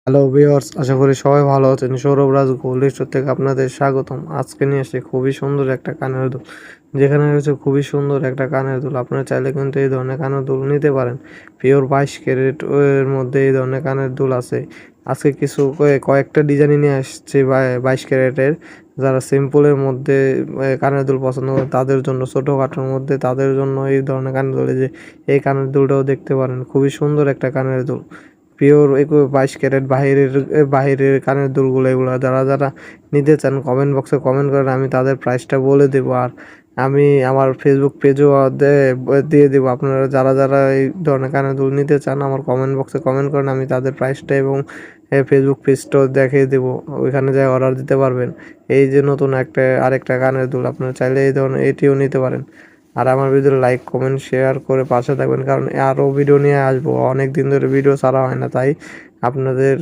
Hello viewers, আশা করি সবাই ভালো আছেন। সৌরভ রাজ গোল্ড স্টোর থেকে আপনাদের স্বাগতম। আজকে নিয়ে এসেছি খুবই সুন্দর একটা কানের দুল, যেখানে রয়েছে খুবই সুন্দর একটা কানের দুল। আপনারা চাইলে কিন্তু এই ধরনের কানের দুল নিতে পারেন। পিওর 22 ক্যারেট এর মধ্যে এই ধরনের কানের দুল আছে। আজকে কিছু কয়েকটা ডিজাইন নিয়ে আসছে 22 ক্যারেটের। যারা সিম্পলের মধ্যে কানের দুল পছন্দ করে তাদের জন্য, ছোটোখাটোর মধ্যে তাদের জন্য এই ধরনের কানের দুল, এই যে এই কানের দুলটাও দেখতে পারেন। খুবই সুন্দর একটা কানের দুল, পিওর 22 ক্যারেট বাহিরের কানের দুলগুলো এগুলো। যারা নিতে চান কমেন্ট বক্সে কমেন্ট করেন, আমি তাদের প্রাইসটা বলে দেবো। আর আমি আমার ফেসবুক পেজও দিয়ে দেবো। আপনারা যারা এই ধরনের কানের দুল নিতে চান আমার কমেন্ট বক্সে কমেন্ট করেন, আমি তাদের প্রাইসটা এবং ফেসবুক পেজটাও দেখিয়ে দেবো। ওইখানে যাই অর্ডার দিতে পারবেন। এই যে নতুন আরেকটা কানের দুল, আপনারা চাইলে এই ধরনের এটিও নিতে পারেন। আর আমার ভিডিও লাইক কমেন্ট শেয়ার করে পাশে থাকবেন, কারণ আরও ভিডিও নিয়ে আসবো। অনেক দিন ধরে ভিডিও ছাড়া হয় না, তাই আপনাদের